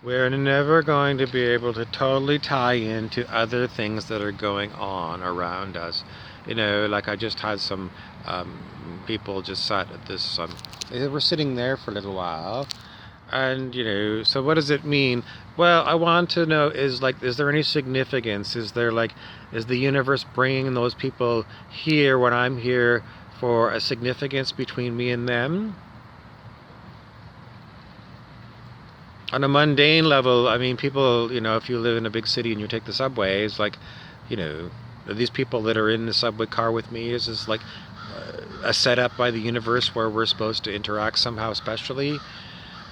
We're never going to be able to totally tie into other things that are going on around us. Like I just had some people just sat at this. They were sitting there for a little while, and so what does it mean? Well, I want to know, is there any significance? Is the universe bringing those people here when I'm here for a significance between me and them? On a mundane level, I mean, people, if you live in a big city and you take the subway, it's like, you know, these people that are in the subway car with me, is this like a setup by the universe where we're supposed to interact somehow specially?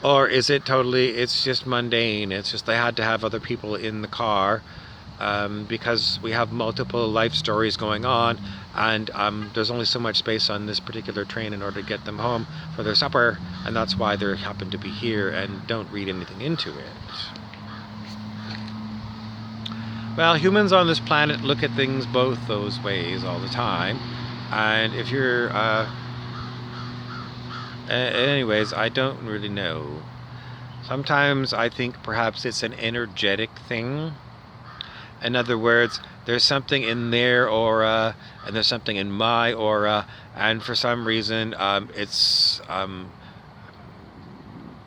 Or is it totally, it's just mundane? It's just they had to have other people in the car because we have multiple life stories going on, and there's only so much space on this particular train in order to get them home for their supper, and that's why they happen to be here, and don't read anything into it. Well, humans on this planet look at things both those ways all the time, and if you're anyways, I don't really know. Sometimes I think perhaps it's an energetic thing. In other words, there's something in their aura and there's something in my aura, and for some reason it's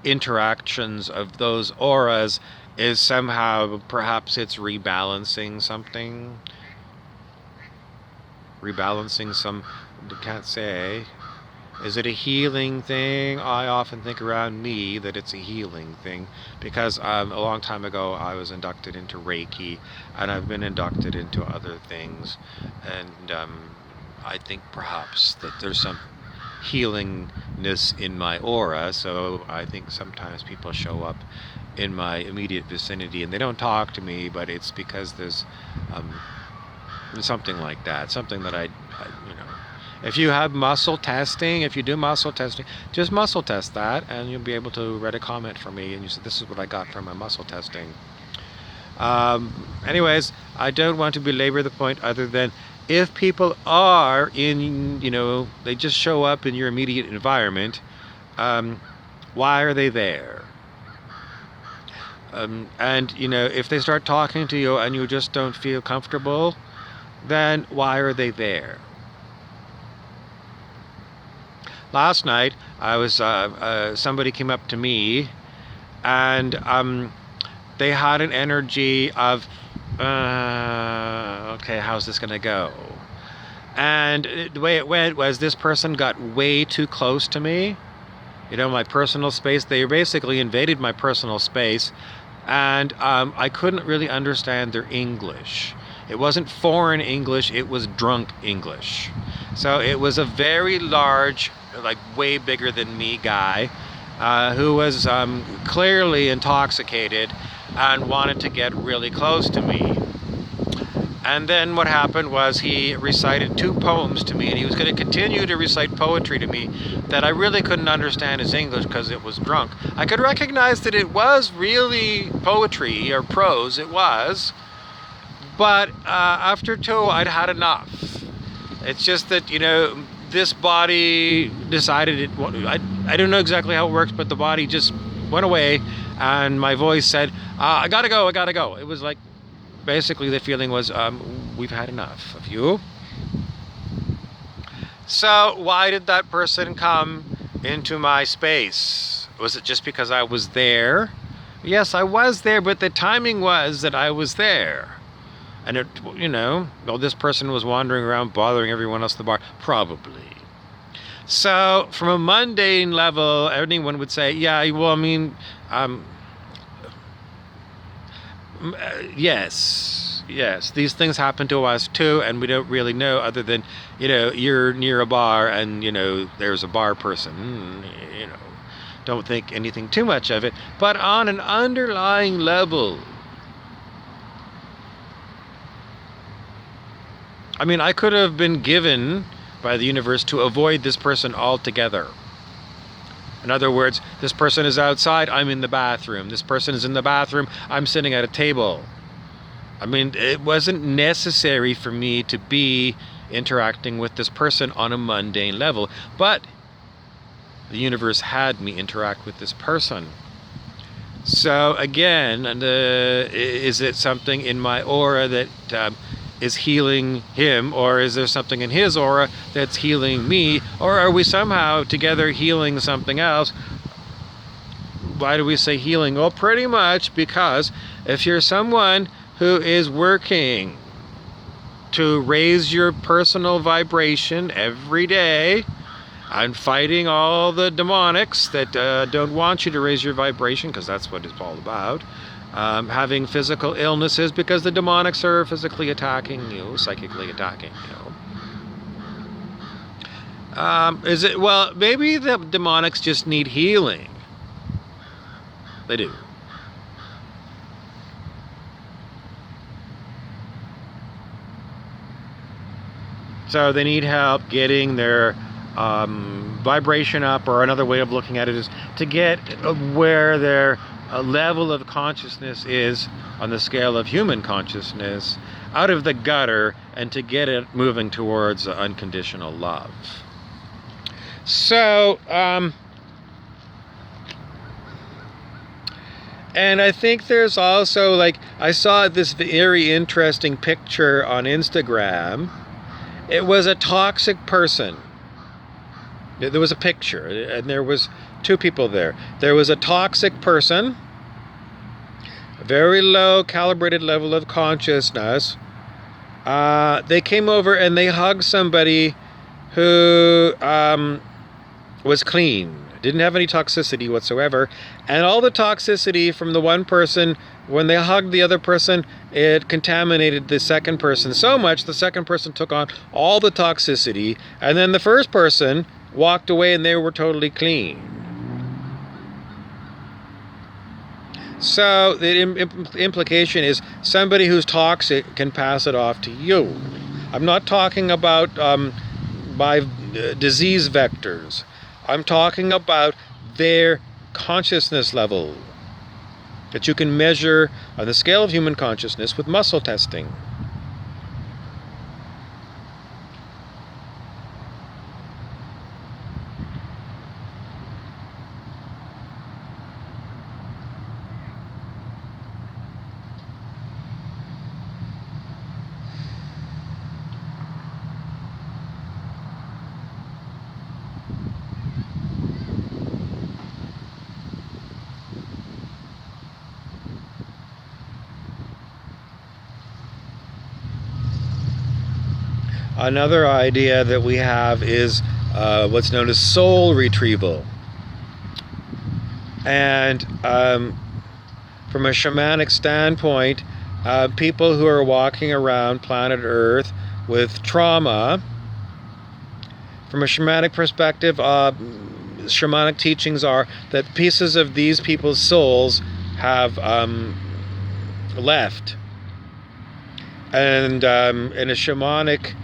interactions of those auras is somehow, perhaps it's rebalancing something. Rebalancing some, can't say. Is it a healing thing? I often think around me that it's a healing thing because a long time ago I was inducted into Reiki, and I've been inducted into other things, and I think perhaps that there's some healingness in my aura, so I think sometimes people show up in my immediate vicinity and they don't talk to me, but it's because there's something like that, something that I if you have muscle testing, if you do muscle testing, just muscle test that, and you'll be able to write a comment for me, and you say, this is what I got from my muscle testing. Anyways, I don't want to belabor the point other than if people are in, they just show up in your immediate environment, why are they there? And, if they start talking to you and you just don't feel comfortable, then why are they there? Last night, I was somebody came up to me, and they had an energy of, okay, how's this gonna go? And the way it went was this person got way too close to me, my personal space. They basically invaded my personal space, and I couldn't really understand their English. It wasn't foreign English, it was drunk English. So it was a very large, like way bigger than me guy who was clearly intoxicated and wanted to get really close to me. And then what happened was he recited 2 poems to me, and he was going to continue to recite poetry to me that I really couldn't understand his English because it was drunk. I could recognize that it was really poetry or prose, it was, but after 2 I'd had enough. It's just that, this body decided I don't know exactly how it works, but the body just went away, and my voice said, I gotta go. It was like, basically the feeling was, we've had enough of you. So why did that person come into my space? Was it just because I was there? Yes, I was there, but the timing was that I was there. And this person was wandering around bothering everyone else at the bar. Probably. So from a mundane level, anyone would say, yeah, well, I mean, yes, these things happen to us too, and we don't really know other than, you're near a bar and, there's a bar person, don't think anything too much of it. But on an underlying level, I mean, I could have been given by the universe to avoid this person altogether. In other words, this person is outside, I'm in the bathroom. This person is in the bathroom, I'm sitting at a table. I mean, it wasn't necessary for me to be interacting with this person on a mundane level, but the universe had me interact with this person. So again, is it something in my aura that is healing him, or is there something in his aura that's healing me, or are we somehow together healing something else? Why do we say healing? Well, pretty much because if you're someone who is working to raise your personal vibration every day and fighting all the demonics that don't want you to raise your vibration, because that's what it's all about, having physical illnesses because the demonics are physically attacking you, psychically attacking you. Is it, well, maybe the demonics just need healing. They do. So they need help getting their vibration up, or another way of looking at it is to get where their level of consciousness is on the scale of human consciousness out of the gutter, and to get it moving towards unconditional love. So, and I think there's also, like, I saw this very interesting picture on Instagram. It was a toxic person. There was a picture, and there was two people there. There was a toxic person, a very low calibrated level of consciousness. They came over and they hugged somebody who was clean, didn't have any toxicity whatsoever. And all the toxicity from the one person, when they hugged the other person, it contaminated the second person so much the second person took on all the toxicity, and then the first person walked away and they were totally clean. So the implication is somebody who's toxic can pass it off to you. I'm not talking about by disease vectors. I'm talking about their consciousness level that you can measure on the scale of human consciousness with muscle testing. Another idea that we have is what's known as soul retrieval. And from a shamanic standpoint, people who are walking around planet Earth with trauma, from a shamanic perspective, shamanic teachings are that pieces of these people's souls have left. And in a shamanic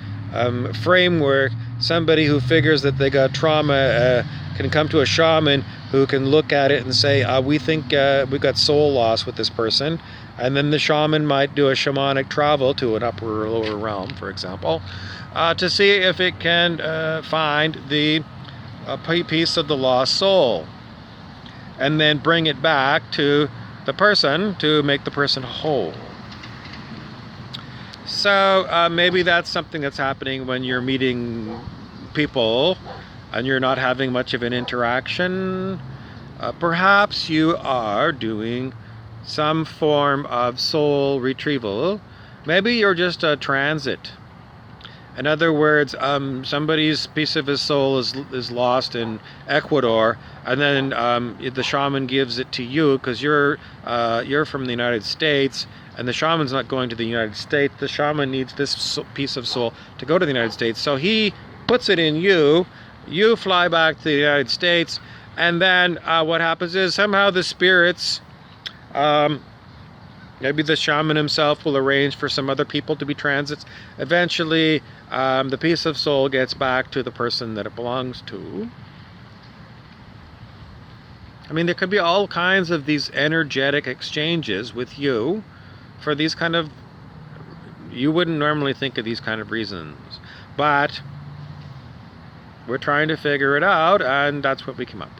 framework, somebody who figures that they got trauma can come to a shaman who can look at it and say, we think we've got soul loss with this person. And then the shaman might do a shamanic travel to an upper or lower realm, for example, to see if it can find the piece of the lost soul, and then bring it back to the person to make the person whole. So maybe that's something that's happening when you're meeting people and you're not having much of an interaction. Perhaps you are doing some form of soul retrieval. Maybe you're just a transit. In other words, somebody's piece of his soul is lost in Ecuador, and then the shaman gives it to you because you're from the United States, and the shaman's not going to the United States. The shaman needs this piece of soul to go to the United States, so he puts it in you. You fly back to the United States, and then what happens is somehow the spirits, maybe the shaman himself will arrange for some other people to be transits. Eventually, the piece of soul gets back to the person that it belongs to. I mean, there could be all kinds of these energetic exchanges with you for these kind of, you wouldn't normally think of these kind of reasons, but we're trying to figure it out, and that's what we came up with.